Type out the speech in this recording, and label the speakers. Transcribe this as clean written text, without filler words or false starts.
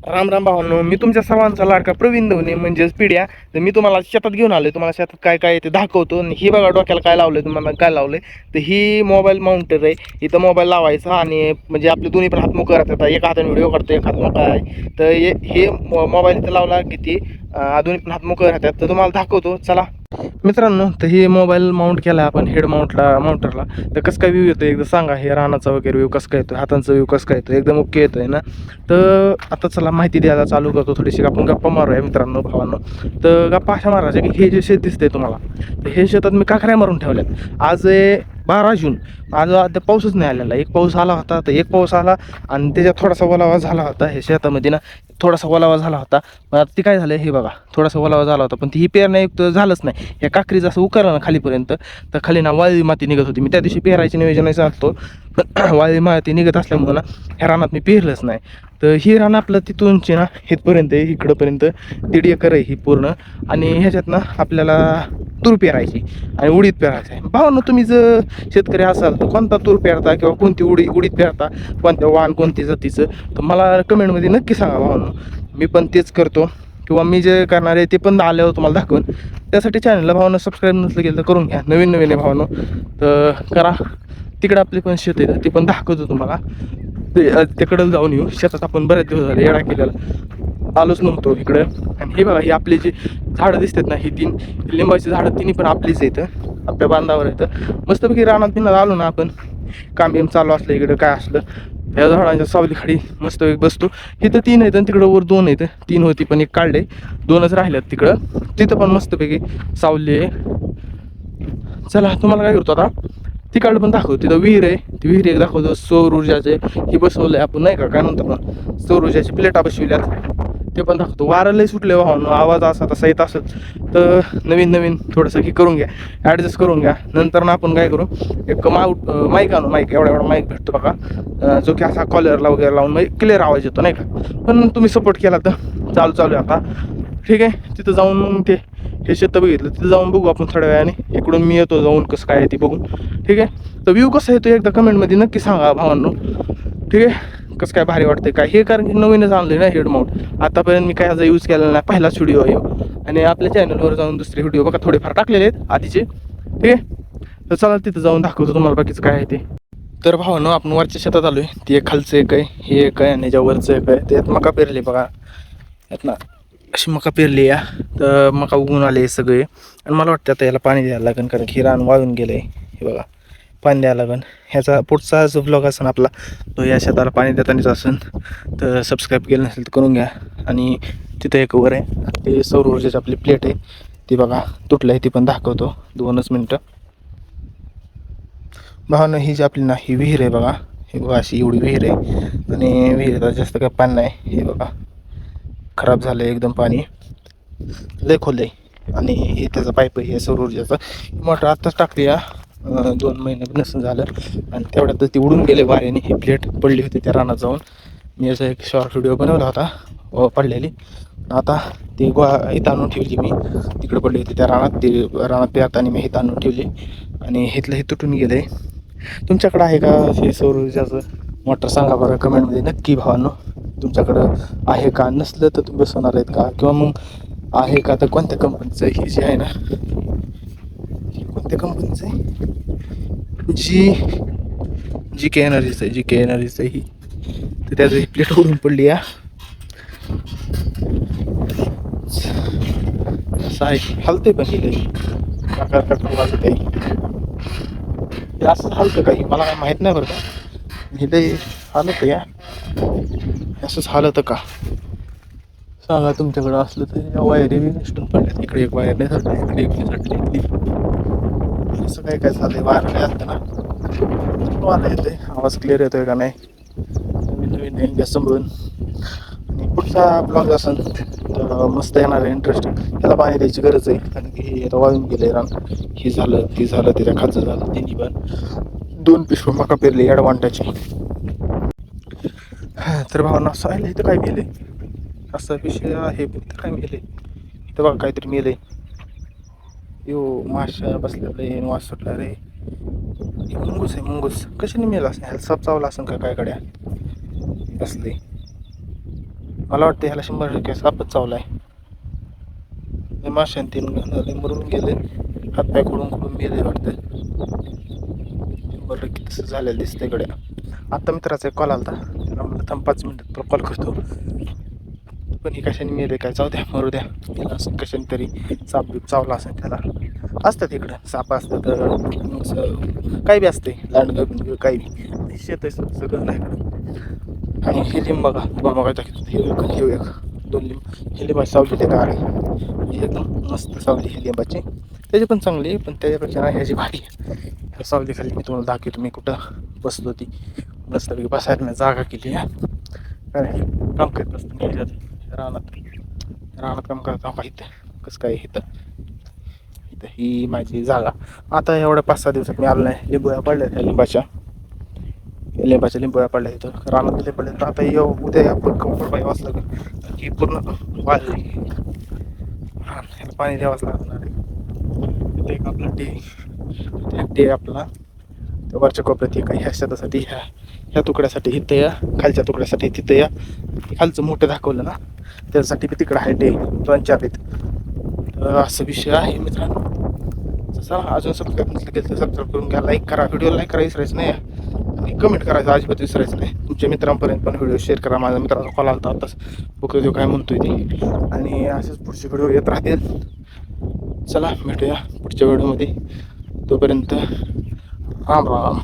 Speaker 1: राम राम भावांनो, मी तुमच्या सर्वांचा लाडका प्रवीण दवणे म्हणजेच पिढ्या. तर मी तुम्हाला शेतात घेऊन आलोय, तुम्हाला शेतात काय काय ते दाखवतो. आणि ही बघा डोक्याला काय लावलंय, तुम्हाला काय लावलंय तर ही मोबाईल माउंटर आहे. इथं मोबाईल लावायचा आणि म्हणजे आपले दोन्ही पण हात मोकळे राहतात. एका हाताने व्हिडिओ काढतो, एक हात मोकळा आहे. तर हे मोबाईल इथं लावला की ती दोन्ही पण हात मोकळे राहतात. तर तुम्हाला दाखवतो चला मित्रांनो. तर हे मोबाईल माउंट केला आपण हेड माउंटरला. तर कसं काय व्ह्यू येतो एकदा सांगा. हे रानाचा वगैरे व्ह्यू कसं काय येतो, हातांचा व्ह्यू कसं काय येतो, एकदम ओके येतोय ना. तर आता चला माहिती द्यायला चालू करतो. थोडीशी आपण गप्पा मारूया मित्रांनो भावांनो. तर गप्पा अशा मारायच्या की हे जे शेत दिसतंय तुम्हाला, तर हे शेतात मी काखऱ्या मारून ठेवल्यात. आज 12 जून. आज आता पाऊसच नाही आलेला. एक पाऊस आला होता, तर एक पाऊस आला आणि त्याच्यात थोडासा ओलावा झाला होता. हे शेतामध्ये ना थोडासा ओलावा झाला होता. पण आता ती काय झालं हे बघा, थोडासा ओलावा झाला होता पण ती ही पेरण्यायुक्त झालंच नाही. ह्या काकरीचं असं उकरलं ना खालीपर्यंत, तर खाली ना वाळी माती निघत होती. मी त्या दिवशी पेरायचे नियोजन सांगतो, पण वाळी माती निघत असल्यामुळं ना ह्या रानात मी पेरलंच नाही. तर ही रान आपलं तिथूनची ना इथपर्यंत आहे, इकडंपर्यंत 1.5 एकर आहे ही पूर्ण. आणि ह्याच्यात ना आपल्याला तूर पेरायची आणि उडीद पेरायचं आहे. भावांनो, तुम्ही जर शेतकरी असाल तर कोणता तूर पेरता किंवा कोणती उडीद पेरता, कोणत्या वाण कोणती जातीचं, तर मला कमेंटमध्ये नक्की सांगा भावांनो. मी पण तेच करतो किंवा मी जे करणार आहे ते पण आल्यावर तुम्हाला दाखवून. त्यासाठी चॅनलला भावांनो सबस्क्राईब नसलं गेलं तर करून घ्या. नवीन नवीन आहे भावांनो, तर करा. तिकडं आपली पण शेत आहे, ते पण दाखवतो तुम्हाला. तिकडं जाऊन येऊ. शेतात आपण बरेच दिवस झाले येडा केलेला, आलोच नव्हतो इकडं. आणि हे बघा, ही आपली जी झाडं दिसतात ना, ही 3 लिंबाची झाडं तिन्ही पण आपलीच येतं, आपल्या बांधावर येतं. मस्तपैकी रानात बिनात आलो ना आपण, काम बिम चालू असलं इकडं काय असलं, या झाडांच्या सावलीखाली मस्तपैकी बसतो. इथं 3 आहेत आणि तिकडं वर 2 आहेत. 3 होती पण एक काढले, 2च राहिल्यात तिकडं. तिथं पण मस्तपैकी सावली आहे. चला तुम्हाला काय करतो आता, तिकडं पण दाखवतो. तिथं विहीर आहे, ती विहीर एक दाखवतो. सौर ऊर्जाचे ही बसवलंय आपण, नाही का, काय म्हणतो आपण, सौर ऊर्जाची प्लेटा बसविल्यात, ते पण दाखवतो. वारं लय सुटले वाहून, आवाज असा तसा येत असेल तर नवीन थोडंसं की करून घ्या, ॲडजस्ट करून घ्या. नंतर ना आपण काय करू, एक माईक आणू. माईक एवढा माईक भेटतो बघा, जो की असा कॉलरला वगैरे लावून म्हणजे क्लिअर आवाज येतो, नाही का. पण तुम्ही सपोर्ट केला तर चालू आहे आता. ठीक आहे, तिथं जाऊन मग ते हे शेतं बघितलं, तिथं जाऊन बघू आपण थोड्या वेळाने. इकडून मी येतो जाऊन, कसं काय आहे ते बघून. ठीक आहे, तर व्ह्यू कसं येतो एकदा कमेंटमध्ये नक्की सांगा भावांनो. ठीक आहे, कसं काय भारी वाटतंय काय हे, कारण की नवीनच आणलं ना हेड माउंट. आतापर्यंत मी काय ह्याचा यूज केलेला नाही, पहिलाच व्हिडिओ आहे. आणि आपल्या चॅनलवर जाऊन दुसरे व्हिडिओ बघा, थोडेफार टाकलेले आहेत आधीचे. ठीक आहे, तर चला तिथं जाऊन दाखवतो तुम्हाला बाकीचं काय आहे ते. तर भावांनो, आपण वरच्या शेतात आलोय. ती एक खालचं एक आहे, हे एक आहे, आणि वरचं एक आहे. त्यात मका पेरले बघा, यात ना अशी मका पेरली या. तर मका उगून आले सगळे. आणि मला वाटतं आता याला पाणी द्यायला लागेल, कारण की रान वाळून गेलंय. हे बघा, पाणी द्यायला लागेल. ह्याचा पुढचा जो ब्लॉग असेल आपला, तो या शेताला पाणी देतानाच असेल. तर सबस्क्राईब केलं नसेल तर करून घ्या. आणि तिथं एक वर आहे, ते सौर ऊर्जेची आपली प्लेट आहे, ती बघा तुटलं आहे, ती पण दाखवतो 2च मिनटं. भावना ही जी आपली ना ही विहीर आहे बघा, हे बघा अशी एवढी विहीर आहे. आणि विहिरीला जास्त काय पाणी नाही. हे बघा खराब झालं आहे एकदम, पाणी लय खोल आहे. आणि हे त्याचा पाईप आहे, हे सौर ऊर्जेचा. मोटर आत्ताच टाकली या, 2 महिने नसून झालं. आणि तेवढ्यात ती उडून गेले वाऱ्याने. ही प्लेट पडली होती त्या रानात जाऊन. मी याचा एक शॉर्ट व्हिडिओ बनवला होता पडलेली. आता ती इथं आणून ठेवली मी, तिकडे पडली होती त्या रानात. ती रानात पेरताना मी इथं आणून ठेवली. आणि इथलं हे तुटून गेलं आहे. तुमच्याकडं आहे का हे सौर ऊर्जाचं मोटर, सांगा बरं कमेंटमध्ये नक्की भावांनो. तुमच्याकडं आहे का, नसलं तर तुम्ही बसवणार आहेत का, किंवा मग आहे का तर कोणत्या कंपनीचं हे जे आहे ना, कोणत्या कंपनीचं आहे, जी के एनर्जीचं आहे, जी के एनर्जीचं ही. तर त्याचं ही प्लेट उडून पडली या. असं आहे, हलते पण ही लई वाजत आहे. हे असंच हलतं काही, मला काय माहीत नाही बरं का. हे लई हालत या, असंच हालतं का सांगा. तुमच्याकडं असलं तर या वायरी बी नष्टून पडल्यात. इकडे एक वायर नाही झाली, इकडे एक झाली. असं काय काय झालंय, वायर काय असतं ना. मला येतोय आवाज, क्लिअर येतोय का नाही, नवीन नवीन घ्या समजून. आणि पुढचा ब्लॉग असेल तर मस्त येणार आहे, इंटरेस्टिंग. ह्याला पाणी द्यायची गरज आहे, कारण की हे आता वाळून गेले रान. हे झालं ते झालं, त्याच्या खालचं झालं, त्यांनी पण 2 पिशव्या मका पेरली ॲडवांटाची. तर भावना असं आहे, इथं काय गेले, असा विषय आहे. इथं काय मेले, इथं बघा काहीतरी मेले. यो माशा बसलेला वास सुटला रे. मुंगूस आहे, मुंगूस. कशाने मेला असं, ह्याला साप चावला असं का काय गड्या बसले. मला वाटतं ह्याला 100% सापच चावला आहे. माशांनी तीन झाले मरून गेले, हातपाय खोडून खोडून मेले वाटतं. 100% तसं झालेलं दिसतं इकडे. आत्ता मित्राचा एक कॉल आला होता, त्याला म्हणलं थांब 5 मिनिटात तुला कॉल करतो. पण ही कशाने मेले काय, जाऊ द्या मरू द्या. त्याला असं कशाने तरी साप बीप चावला असेल त्याला. असतात इकडं साप असतं तर असं काही बी असते, लांडगं बिंडगं काही बी शेत सगळं नाही इकडं. आणि हे लिंब बघा, तुम्हाला बघायचं हे एक 2 लिंब. हे लिंबाची सावली ते काय ही एकदम मस्त सावली ही लिंबाची. त्याची पण चांगली आहे, पण त्याच्यापेक्षा ह्याची भारी आहे. सावली खाली मी तुम्हाला दाखवतो मी कुठं बसलो ती. मस्तपैकी बसायला मी जागा केली आहे. काम करत असतं मी ह्याच्यात रानात काम करत आहो इथं. कसं काय इथं ही माझी जागा. आता एवढ्या 5-6 दिवसात मी आलो नाही. लिंबोळ्या पडल्या त्या लिंबोळ्या पडल्या इथं रानात पडले. तर आता उद्या आपण कंपड वाचलं का की पूर्ण वाळली. ह्याला पाणी द्यावंच लागणार आहे. एक आपला डे आपला त्या वरच्या कोपऱ्यात एक ह्या शेतासाठी ह्या तुकड्यासाठी इथं या, खालच्या तुकड्यासाठी तिथं या. खालचं मोठं दाखवलं ना त्यासाठी बी तिकडं आहे डे 2-4 आहेत. तर असं विषय आहे मित्रांनो. चला अजून सबस्क्राईब नसलं केलं तर सबस्क्राईब करून घ्या, लाईक करा, व्हिडिओ लाईक करा विसरायचं नाही आणि कमेंट करायचं अजिबात विसरायचं नाही. तुमच्या मित्रांपर्यंत पण व्हिडिओ शेअर करा. माझ्या मित्राचा कॉल आला होता आताच, बघतो तो काय म्हणतोय ते. आणि असेच पुढचे व्हिडिओ येत राहतील. चला भेटूया पुढच्या व्हिडिओमध्ये. तोपर्यंत राम राम.